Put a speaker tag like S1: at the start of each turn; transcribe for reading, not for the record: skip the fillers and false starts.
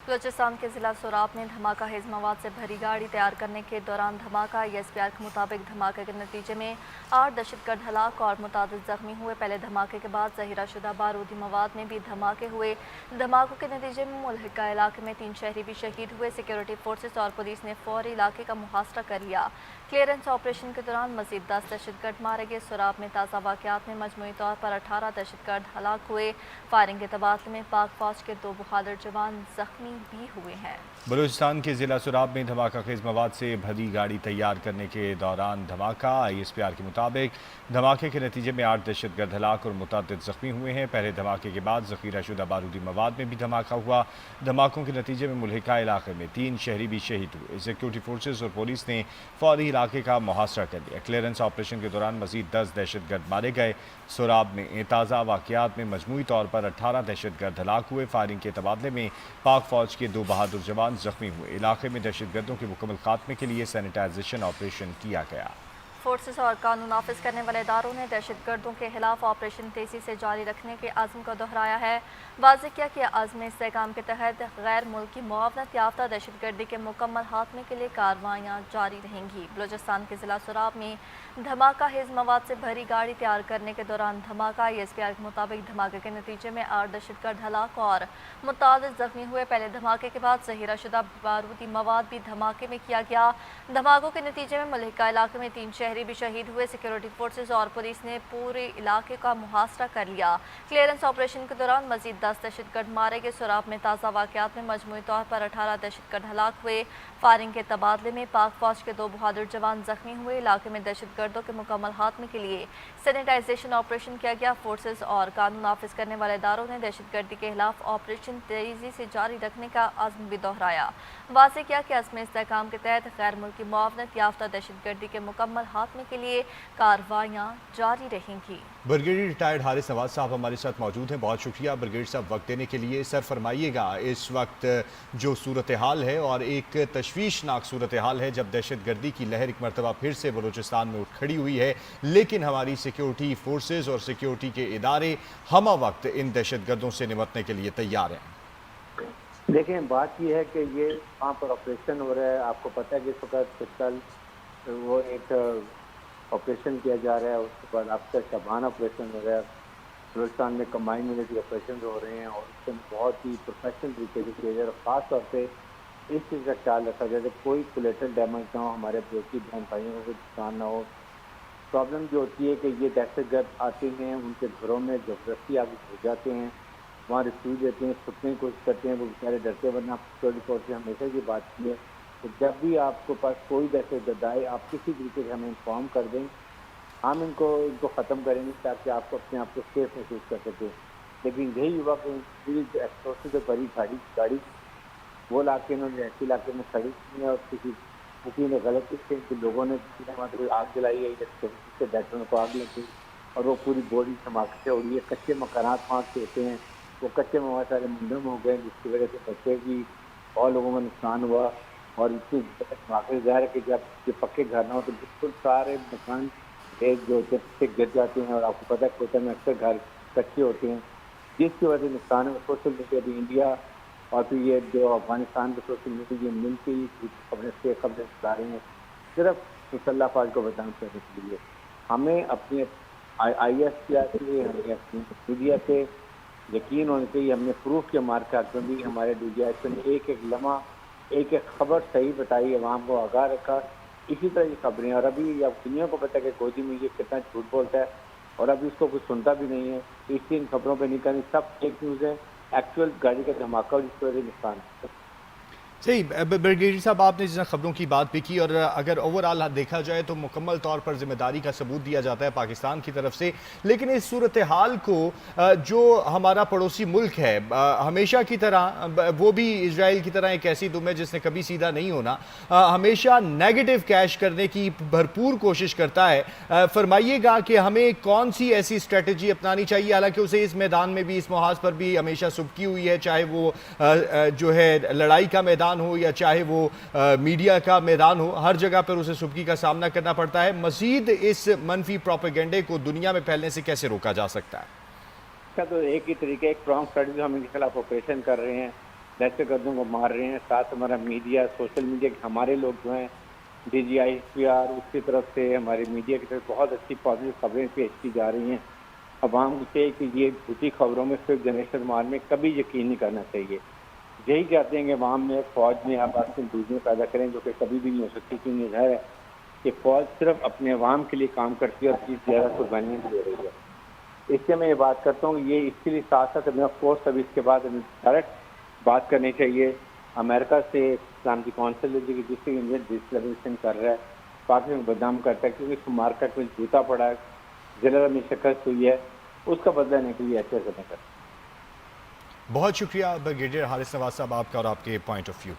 S1: بلوچستان کے ضلع سوراب میں دھماکہ خیز مواد سے بھری گاڑی تیار کرنے کے دوران دھماکہ ESPR کے مطابق دھماکے کے نتیجے میں 8 دہشت گرد ہلاک اور متعدد زخمی ہوئے۔ پہلے دھماکے کے بعد ذخیرہ شدہ بارودی مواد میں بھی دھماکے ہوئے۔ دھماکوں کے نتیجے میں ملحقہ علاقے میں 3 شہری بھی شہید ہوئے۔ سیکیورٹی فورسز اور پولیس نے فوری علاقے کا محاصرہ کر لیا۔ کلیئرنس آپریشن کے دوران مزید 10 دہشت گرد مارے گئے۔ سوراب میں تازہ واقعات میں مجموعی طور پر 18 دہشت گرد ہلاک ہوئے۔ فائرنگ کے تبادلے میں پاک فوج کے 2 بہادر جوان زخمی بھی ہوئے ہیں۔
S2: بلوچستان کے ضلع سوراب میں دھماکہ خیز مواد سے بھری گاڑی تیار کرنے کے دوران دھماکہ ESPR کے مطابق دھماکے کے نتیجے میں 8 دہشت گرد ہلاک اور متعدد زخمی ہوئے ہیں۔ پہلے دھماکے کے بعد ذخیرہ شدہ بارودی مواد میں بھی دھماکہ ہوا۔ دھماکوں کے نتیجے میں ملحقہ علاقے میں 3 شہری بھی شہید ہوئے۔ سیکیورٹی فورسز اور پولیس نے فوری علاقے کا محاصرہ کر لیا۔ کلیئرنس آپریشن کے دوران مزید 10 دہشت گرد مارے گئے۔ سوراب میں تازہ واقعات میں مجموعی طور پر 18 دہشت گرد ہلاک ہوئے۔ فائرنگ کے تبادلے میں پاک فوج کے 2 بہادر جوان زخمی ہوئے۔ علاقے میں دہشت گردوں کے مکمل خاتمے کے لیے سینیٹائزیشن آپریشن کیا گیا۔
S1: فورسز اور قانون نافذ کرنے والے اداروں نے دہشت گردوں کے خلاف آپریشن تیزی سے جاری رکھنے کے عزم کو دہرایا ہے۔ واضح کیا کہ عزم استحکام کے تحت غیر ملکی معاونت یافتہ دہشت گردی کے مکمل خاتمے کے لیے کارروائیاں جاری رہیں گی۔ بلوچستان کے ضلع سوراب میں دھماکہ خیز مواد سے بھری گاڑی تیار کرنے کے دوران دھماکہ ESPR کے مطابق دھماکے کے نتیجے میں 8 دہشت گرد ہلاک اور متعدد زخمی ہوئے۔ پہلے دھماکے کے بعد ذخیرہ شدہ بارودی مواد بھی دھماکے میں کیا گیا۔ دھماکوں کے نتیجے میں ملحقہ علاقے میں 3 شہری بھی شہید ہوئے۔ سیکیورٹی فورسز اور پولیس نے پورے علاقے کا محاصرہ کر لیا۔ کلیئرنس آپریشن کے دوران مزید 10 دہشت گرد مارے گئے۔ سوراب میں تازہ واقعات میں مجموعی طور پر 18 دہشت گرد ہلاک ہوئے۔ فائرنگ کے تبادلے میں پاک فوج کے 2 بہادر جوان زخمی ہوئے۔ علاقے میں دہشت گردوں کے مکمل خاتمے کے لیے سینیٹائزیشن آپریشن کیا گیا۔ فورسز اور قانون نافذ کرنے والے اداروں نے دہشت گردی کے خلاف آپریشن تیزی سے جاری رکھنے کا عزم بھی دہرایا۔ واضح کیا کہ عزم استحکام کے تحت غیر ملکی معاونت یافتہ دہشت گردی کے مکمل خاتمے کے لیے کارروائیاں جاری رہیں گی۔
S2: برگیڈیئر ریٹائرڈ حارث نواز صاحب ہمارے ساتھ موجود ہیں۔ بہت شکریہ برگیڈیئر صاحب وقت دینے کے لیے۔ سر فرمائیے گا اس وقت جو صورتحال ہے اور ایک تشویشناک صورتحال ہے جب دہشت گردی کی لہر ایک مرتبہ پھر سے بلوچستان میں اٹھ کھڑی ہوئی ہے، لیکن ہماری سیکیورٹی فورسز اور سیکیورٹی کے ادارے ہمہ وقت ان دہشت گردوں سے نمٹنے کے لیے تیار ہیں۔
S3: دیکھیں بات یہ ہے کہ یہ وہاں پر آپریشن ہو رہا ہے۔ آپ کو پتہ ہے کہ اس وقت کل وہ ایک آپریشن کیا جا رہا ہے، اس کے بعد افسر شبان آپریشن ہو رہا ہے۔ بلوچستان میں کمبائن ملٹری آپریشن ہو رہے ہیں اور اس میں بہت ہی پروفیشنل طریقے سے کیا جا رہا ہے۔ خاص طور پہ اس چیز کا خیال رکھا جائے کہ کوئی کولیٹرل ڈیمیج نہ ہو، ہمارے بلوچی بہن بھائیوں کو کوئی نقصان نہ ہو۔ پرابلم جو ہوتی ہے کہ یہ دہشت گرد آتے ہیں، ان کے گھروں میں زبردستی آگے گھس جاتے ہیں، وہاں ریفیوج دیتے ہیں، چھپنے کی کوشش کرتے ہیں، وہ بیچارے ڈرتے، ورنہ سیکورٹی فورس سے ہمیشہ کی بات کی ہے کہ جب بھی آپ کے پاس کوئی دہشت گرد آئے آپ کسی طریقے سے ہمیں انفارم کر دیں، ہم ان کو ختم کریں گے تاکہ آپ کو اپنے آپ کو سیف محسوس کر سکیں۔ لیکن یہی ہوا کہ پوری ایکسپلوسو سے بھری گاڑی وہ علاقے انہوں نے ایسے علاقے میں کھڑی کی ہے اور کسی نے غلطی سے لوگوں نے کوئی آگ جلائی ہے یا سے بیٹروں کو آگ لگ گئی اور وہ پوری بوڈی دھماکے سے اڑی ہے۔ کچے مکانات وہاں کے ہوتے ہیں، وہ کچے مواد سارے منڈم ہو گئے جس کی وجہ سے بچے بھی اور لوگوں کا نقصان ہوا۔ اور اس کی دھماکے ظاہر ہے کہ جب یہ پکے گھر نہ ہو تو بالکل سارے مکان ایک جو ہوتے ہیں گر جاتے ہیں، اور آپ کو پتہ ہے کوئٹہ میں اکثر گھر کچے ہوتے ہیں، جس کی وجہ سے نقصان ہے۔ سوشل میڈیا بھی انڈیا اور پھر یہ جو افغانستان کے سوشل میڈیا یہ مل کے اپنے سے قبضے چلا رہے ہیں صرف مسلح افواج کو بدنام کرنے کے لیے۔ ہمیں اپنے آئی ایس پی سے ہمیں اپنی میڈیا سے یقین ہونا چاہیے۔ ہم نے پروف کے مار کے حق میں بھی ہمارے ڈی جی ایس نے ایک ایک لمحہ ایک ایک خبر صحیح بتائی، عوام کو آگاہ رکھا۔ اسی طرح یہ خبریں، اور ابھی اب دنیا کو پتہ ہے کہ کوئی میں یہ کتنا جھوٹ بولتا ہے اور ابھی اس کو کچھ سنتا بھی نہیں ہے، اس لیے ان خبروں پہ نہیں کرنی، سب فیک نیوز ہے۔ ایکچوئل گاڑی کا دھماکہ اور جس کی وجہ سے نقصان ہے۔
S2: صحیح برگیڈیئر صاحب، آپ نے جس خبروں کی بات بھی کی اور اگر اوورآل دیکھا جائے تو مکمل طور پر ذمہ داری کا ثبوت دیا جاتا ہے پاکستان کی طرف سے، لیکن اس صورتحال کو جو ہمارا پڑوسی ملک ہے ہمیشہ کی طرح، وہ بھی اسرائیل کی طرح ایک ایسی دم ہے جس نے کبھی سیدھا نہیں ہونا، ہمیشہ نیگیٹو کیش کرنے کی بھرپور کوشش کرتا ہے۔ فرمائیے گا کہ ہمیں کون سی ایسی اسٹریٹجی اپنانی چاہیے، حالانکہ اسے اس میدان میں بھی، اس محاذ پر بھی ہمیشہ سبکی ہوئی ہے، چاہے وہ جو ہے لڑائی کا میدان ہو یا چاہے وہ میڈیا کا میدان ہو، ہر جگہ پر اسے سبکی کا سامنا کرنا پڑتا ہے۔ مزید اس منفی پروپیگنڈے کو دنیا میں پھیلنے سے کیسے روکا جا سکتا ہے؟
S3: اس کا تو ایک ہی طریقہ، ایک پرانگ اسٹریٹجی ہم ان کے خلاف آپریشن کر رہے ہیں۔ دہشت گردوں کو مار رہے ہیں. ساتھ ہمارا میڈیا، سوشل میڈیا کے ہمارے لوگ جو ہیں ڈی جی آئی پی آر، اس کی طرف سے ہمارے میڈیا کی طرف بہت اچھی پازیٹیو خبریں پیش کی جا رہی ہیں. عوام کو چاہیے کہ یہ جھوٹی خبروں میں صرف دہشت مار میں کبھی یقین نہیں کرنا چاہیے. یہی چاہتے ہیں کہ عوام میں فوج میں آپ آپس میں دوریاں پیدا کریں، جو کہ کبھی بھی نہیں ہو سکتی، کیونکہ ظاہر ہے کہ فوج صرف اپنے عوام کے لیے کام کرتی ہے اور چیز زیادہ قربانیاں بھی دے رہی ہے. اس سے میں یہ بات کرتا ہوں کہ یہ اس کے لیے ساتھ ساتھ ہمیں آف کورس ابھی اس کے بعد ہمیں ڈائریکٹ بات کرنی چاہیے امریکہ سے. سلامتی کونسل ہے جس سے انڈیا ڈسکلریشن کر رہا ہے، پاکستان کو بدنام کرتا ہے کیونکہ اس کو مارکیٹ میں جوتا پڑا ہے، ضلع میں شکست ہوئی ہے، اس کا بدلہ لینے کے لیے ایسے کرنا کرتا ہے.
S2: بہت شکریہ بریگیڈیئر حارث نواز صاحب آپ کا اور آپ کے پوائنٹ آف ویو کا.